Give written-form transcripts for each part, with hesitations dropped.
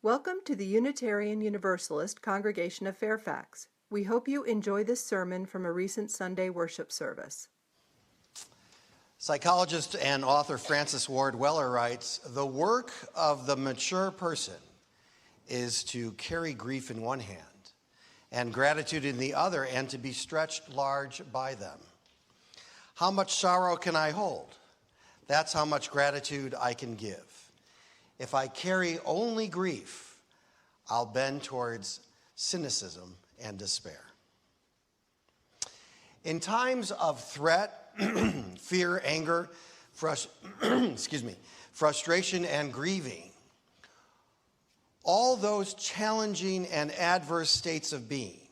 Welcome to the Unitarian Universalist Congregation of Fairfax. We hope you enjoy this sermon from a recent Sunday worship service. Psychologist and author Frances Ward Weller writes, "The work of the mature person is to carry grief in one hand and gratitude in the other, and to be stretched large by them. How much sorrow can I hold? That's how much gratitude I can give. If I carry only grief, I'll bend towards cynicism and despair." In times of threat, fear, anger, frustration, and grieving, all those challenging and adverse states of being,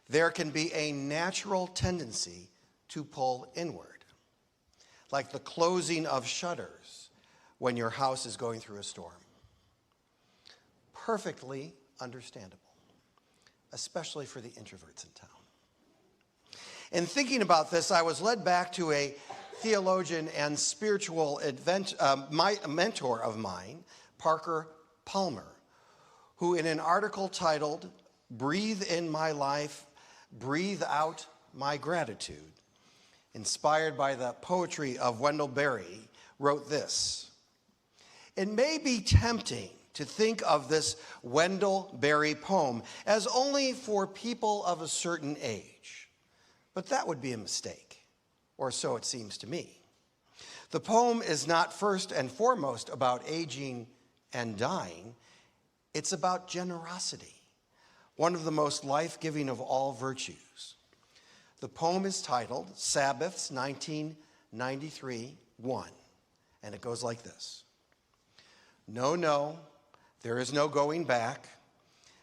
there can be a natural tendency to pull inward, like the closing of shutters when your house is going through a storm. Perfectly understandable, especially for the introverts in town. In thinking about this, I was led back to a theologian and spiritual mentor of mine, Parker Palmer, who in an article titled, "Breathe in My Life, Breathe Out My Gratitude," inspired by the poetry of Wendell Berry, wrote this: "It may be tempting to think of this Wendell Berry poem as only for people of a certain age, but that would be a mistake, or so it seems to me. The poem is not first and foremost about aging and dying. It's about generosity, one of the most life-giving of all virtues. The poem is titled Sabbaths 1993-1, and it goes like this. No, there is no going back.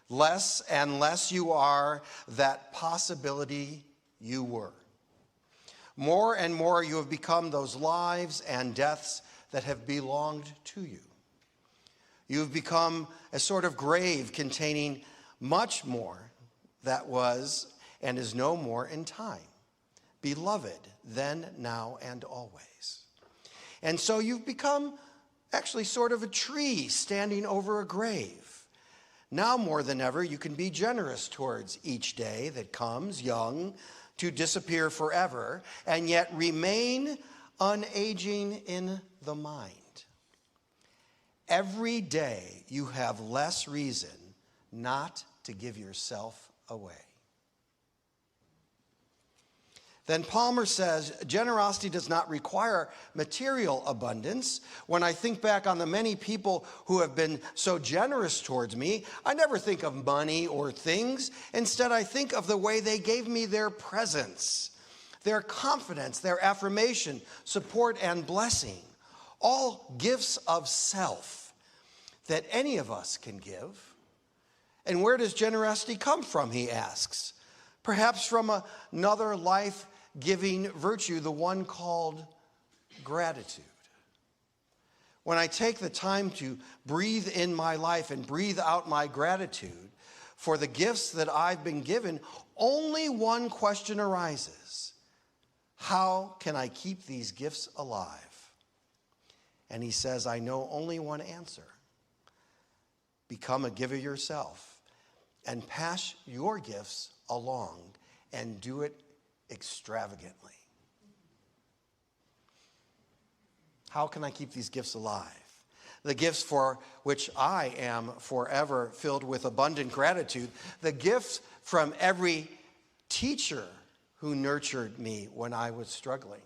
Less and less you are that possibility you were. More and more you have become those lives and deaths that have belonged to you. You've become a sort of grave containing much more that was and is no more in time, beloved then, now, and always. And so you've become actually sort of a tree standing over a grave. Now more than ever, you can be generous towards each day that comes, young, to disappear forever, and yet remain unaging in the mind. Every day you have less reason not to give yourself away." Then Palmer says, generosity does not require material abundance. When I think back on the many people who have been so generous towards me, I never think of money or things. Instead, I think of the way they gave me their presence, their confidence, their affirmation, support, and blessing. All gifts of self that any of us can give. And where does generosity come from, he asks? Perhaps from another life-giving virtue, the one called gratitude. When I take the time to breathe in my life and breathe out my gratitude for the gifts that I've been given, only one question arises: how can I keep these gifts alive? And he says, I know only one answer. Become a giver yourself and pass your gifts along, and do it extravagantly. How can I keep these gifts alive? The gifts for which I am forever filled with abundant gratitude. The gifts from every teacher who nurtured me when I was struggling.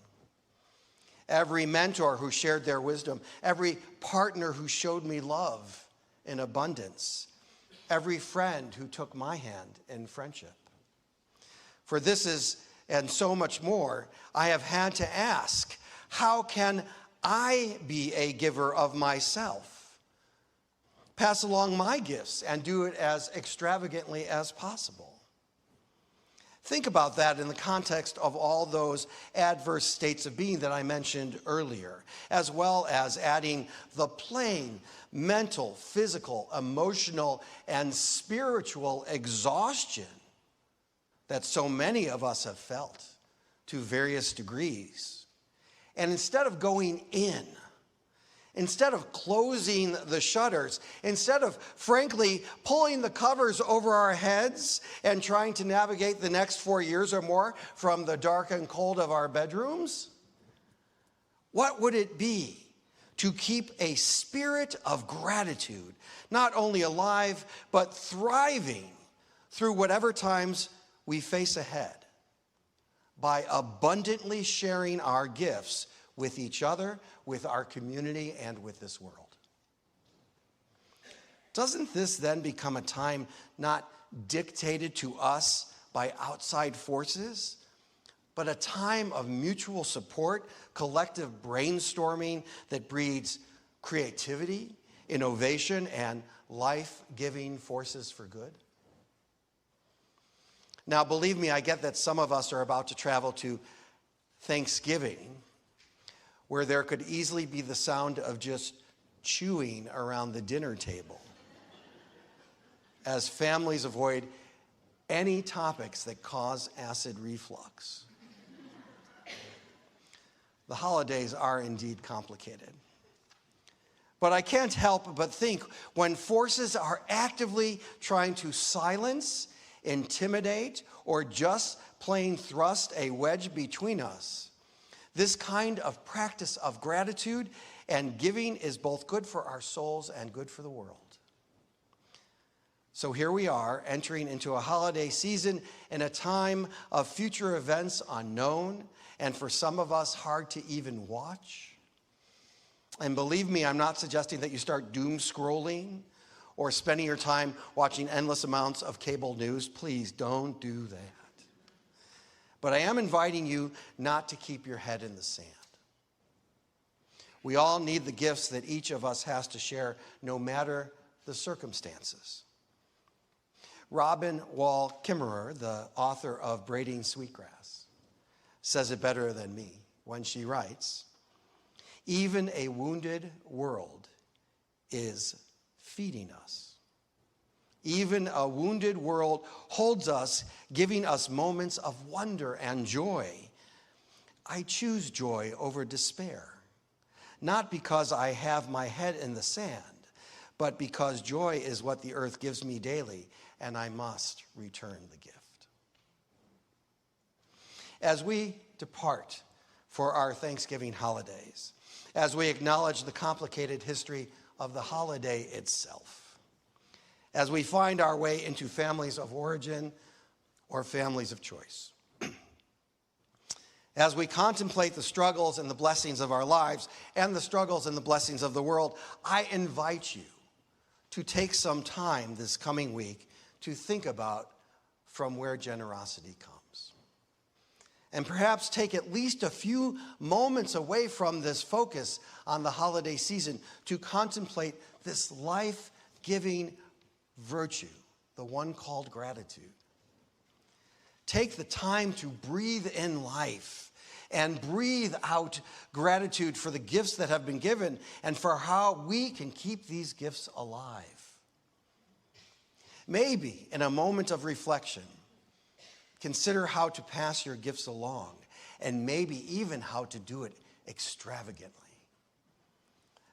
Every mentor who shared their wisdom. Every partner who showed me love in abundance. Every friend who took my hand in friendship. For this is, and so much more, I have had to ask, how can I be a giver of myself? Pass along my gifts and do it as extravagantly as possible. Think about that in the context of all those adverse states of being that I mentioned earlier, as well as adding the plain mental, physical, emotional, and spiritual exhaustion that so many of us have felt to various degrees. And instead of going in Instead of closing the shutters, instead of, frankly, pulling the covers over our heads and trying to navigate the next 4 years or more from the dark and cold of our bedrooms, what would it be to keep a spirit of gratitude, not only alive, but thriving through whatever times we face ahead, by abundantly sharing our gifts with each other, with our community, and with this world? Doesn't this then become a time not dictated to us by outside forces, but a time of mutual support, collective brainstorming that breeds creativity, innovation, and life-giving forces for good? Now, believe me, I get that some of us are about to travel to Thanksgiving, where there could easily be the sound of just chewing around the dinner table, as families avoid any topics that cause acid reflux. The holidays are indeed complicated. But I can't help but think, when forces are actively trying to silence, intimidate, or just plain thrust a wedge between us, this kind of practice of gratitude and giving is both good for our souls and good for the world. So here we are, entering into a holiday season in a time of future events unknown, and for some of us, hard to even watch. And believe me, I'm not suggesting that you start doom scrolling or spending your time watching endless amounts of cable news. Please don't do that. But I am inviting you not to keep your head in the sand. We all need the gifts that each of us has to share, no matter the circumstances. Robin Wall Kimmerer, the author of Braiding Sweetgrass, says it better than me when she writes, "Even a wounded world is feeding us. Even a wounded world holds us, giving us moments of wonder and joy. I choose joy over despair, not because I have my head in the sand, but because joy is what the earth gives me daily, and I must return the gift." As we depart for our Thanksgiving holidays, as we acknowledge the complicated history of the holiday itself, as we find our way into families of origin or families of choice, as we contemplate the struggles and the blessings of our lives and the struggles and the blessings of the world, I invite you to take some time this coming week to think about from where generosity comes. And perhaps take at least a few moments away from this focus on the holiday season to contemplate this life-giving virtue, the one called gratitude. Take the time to breathe in life and breathe out gratitude for the gifts that have been given and for how we can keep these gifts alive. Maybe in a moment of reflection, consider how to pass your gifts along, and maybe even how to do it extravagantly.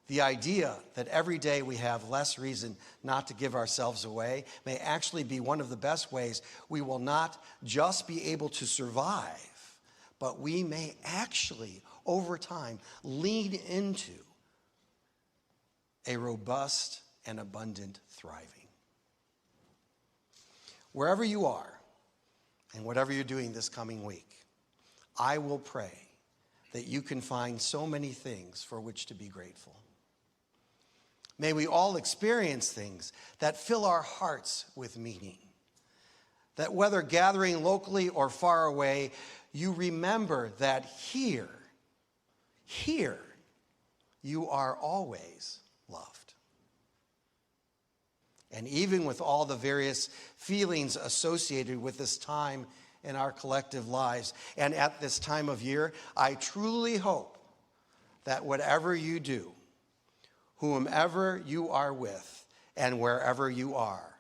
The idea that every day we have less reason not to give ourselves away may actually be one of the best ways we will not just be able to survive, but we may actually, over time, lead into a robust and abundant thriving. Wherever you are and whatever you're doing this coming week, I will pray that you can find so many things for which to be grateful. May we all experience things that fill our hearts with meaning. That whether gathering locally or far away, you remember that here, you are always loved. And even with all the various feelings associated with this time in our collective lives and at this time of year, I truly hope that whatever you do, whomever you are with, and wherever you are,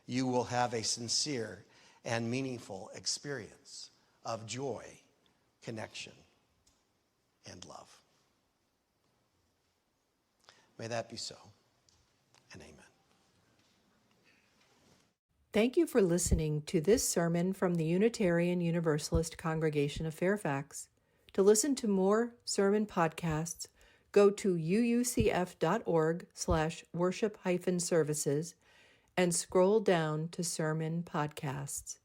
you will have a sincere and meaningful experience of joy, connection, and love. May that be so, and amen. Thank you for listening to this sermon from the Unitarian Universalist Congregation of Fairfax. To listen to more sermon podcasts, go to uucf.org/worship-services and scroll down to sermon podcasts.